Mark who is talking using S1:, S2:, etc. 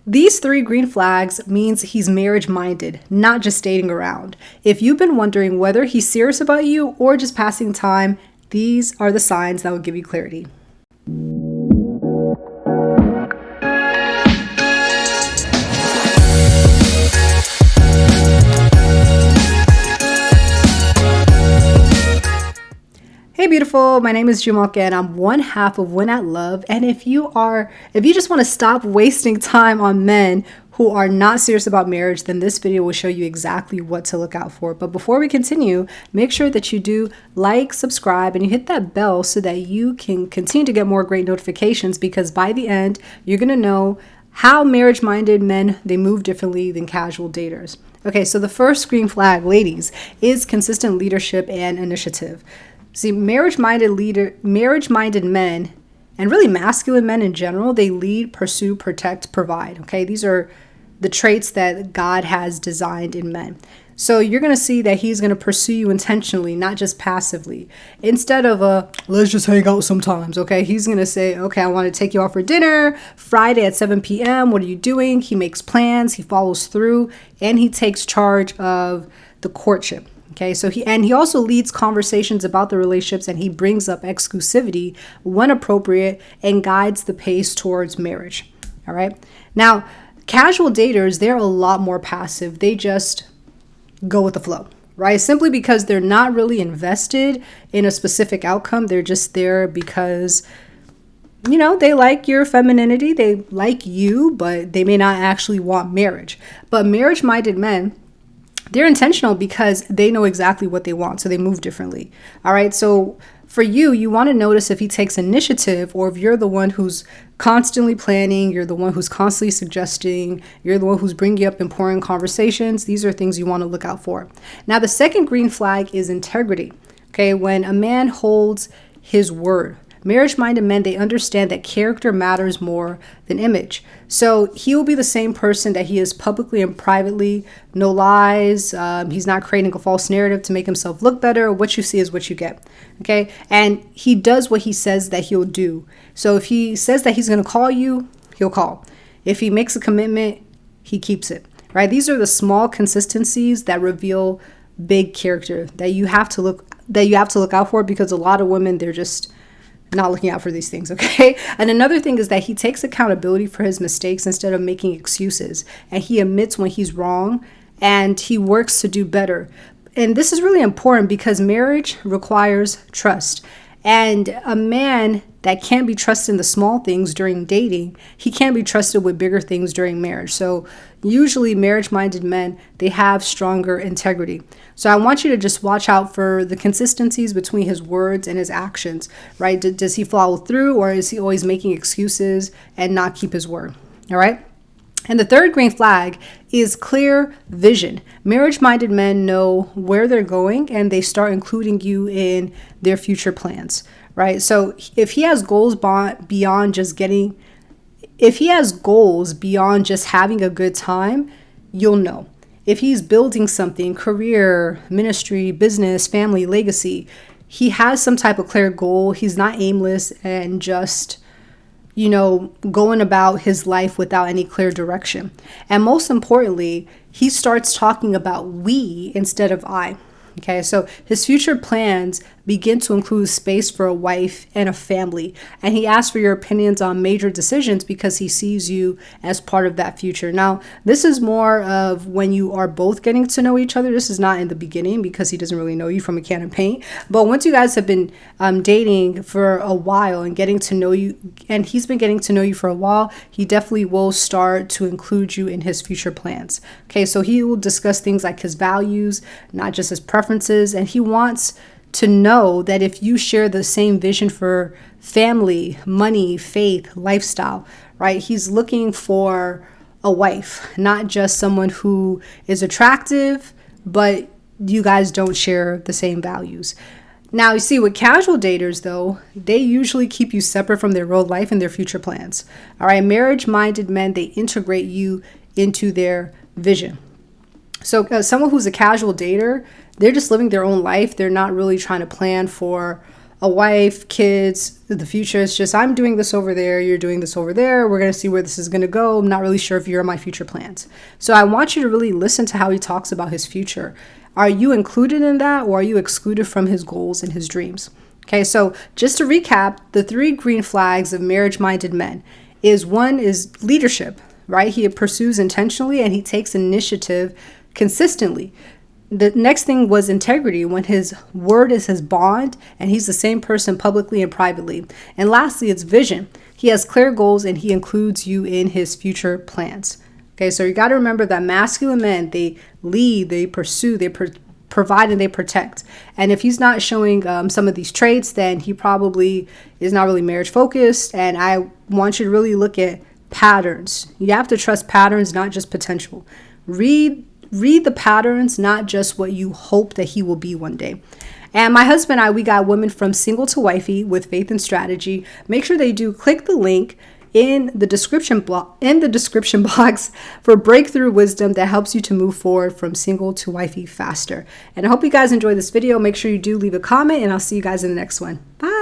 S1: These 3 green flags means he's marriage-minded, not just dating around. If you've been wondering whether he's serious about you or just passing time, these are the signs that will give you clarity. Hey beautiful, my name is Jumalka and I'm one half of Win at Love. And if you just want to stop wasting time on men who are not serious about marriage, then this video will show you exactly what to look out for. But before we continue, make sure that you do like, subscribe, and you hit that bell so that you can continue to get more great notifications, because by the end, you're going to know how marriage-minded men, they move differently than casual daters. Okay, so the first green flag, ladies, is consistent leadership and initiative. See, marriage-minded men, and really masculine men in general, they lead, pursue, protect, provide. Okay, these are the traits that God has designed in men. So you're going to see that he's going to pursue you intentionally, not just passively. Instead of let's just hang out sometimes, okay? He's going to say, okay, I want to take you out for dinner Friday at 7 p.m. What are you doing? He makes plans, he follows through, and he takes charge of the courtship. Okay, so he also leads conversations about the relationships, and he brings up exclusivity when appropriate and guides the pace towards marriage. All right. Now, casual daters, they're a lot more passive. They just go with the flow, right? Simply because they're not really invested in a specific outcome. They're just there because, you know, they like your femininity. They like you, but they may not actually want marriage. But marriage-minded men, they're intentional because they know exactly what they want, so they move differently. All right, so for you, you want to notice if he takes initiative, or if you're the one who's constantly planning, you're the one who's constantly suggesting, you're the one who's bringing up important conversations. These are things you want to look out for. Now, the second green flag is integrity. Okay, when a man holds his word. Marriage-minded men, they understand that character matters more than image. So he will be the same person that he is publicly and privately. No lies. He's not creating a false narrative to make himself look better. What you see is what you get. Okay. And he does what he says that he'll do. So if he says that he's going to call you, he'll call. If he makes a commitment, he keeps it. Right. These are the small consistencies that reveal big character that you have to look out for, because a lot of women, they're just not looking out for these things, okay? And another thing is that he takes accountability for his mistakes instead of making excuses. And he admits when he's wrong, and he works to do better. And this is really important because marriage requires trust. And a man that can't be trusted in the small things during dating, he can't be trusted with bigger things during marriage. So usually marriage-minded men, they have stronger integrity. So I want you to just watch out for the consistencies between his words and his actions, right? Does he follow through, or is he always making excuses and not keep his word? All right. And the third green flag is clear vision. Marriage-minded men know where they're going, and they start including you in their future plans, right? So if he has goals beyond just having a good time, you'll know. If he's building something, career, ministry, business, family, legacy, he has some type of clear goal. He's not aimless and just, going about his life without any clear direction. And most importantly, he starts talking about we instead of I. Okay, so his future plans begin to include space for a wife and a family. And he asks for your opinions on major decisions because he sees you as part of that future. Now, this is more of when you are both getting to know each other. This is not in the beginning because he doesn't really know you from a can of paint. But once you guys have been dating for a while and getting to know you, and he's been getting to know you for a while, he definitely will start to include you in his future plans. Okay, so he will discuss things like his values, not just his preferences, and he wants to know that if you share the same vision for family, money, faith, lifestyle, right? He's looking for a wife, not just someone who is attractive, but you guys don't share the same values. Now, you see, with casual daters, though, they usually keep you separate from their real life and their future plans. All right, marriage-minded men, they integrate you into their vision. So someone who's a casual dater, they're just living their own life. They're not really trying to plan for a wife, kids, the future. It's just, I'm doing this over there, you're doing this over there. We're going to see where this is going to go. I'm not really sure if you're in my future plans. So I want you to really listen to how he talks about his future. Are you included in that, or are you excluded from his goals and his dreams? Okay, so just to recap, the 3 green flags of marriage-minded men is, one is leadership, right? He pursues intentionally and he takes initiative consistently. The next thing was integrity, when his word is his bond and he's the same person publicly and privately. And lastly, it's vision. He has clear goals and he includes you in his future plans. Okay, so you got to remember that masculine men, they lead, they pursue, they provide, and they protect. And if he's not showing some of these traits, then he probably is not really marriage focused. And I want you to really look at patterns. You have to trust patterns, not just potential. Read the patterns, not just what you hope that he will be one day. And my husband and I, we got Women from Single to Wifey with Faith and Strategy. Make sure they do click the link in the description box for breakthrough wisdom that helps you to move forward from single to wifey faster. And I hope you guys enjoy this video. Make sure you do leave a comment, and I'll see you guys in the next one. Bye.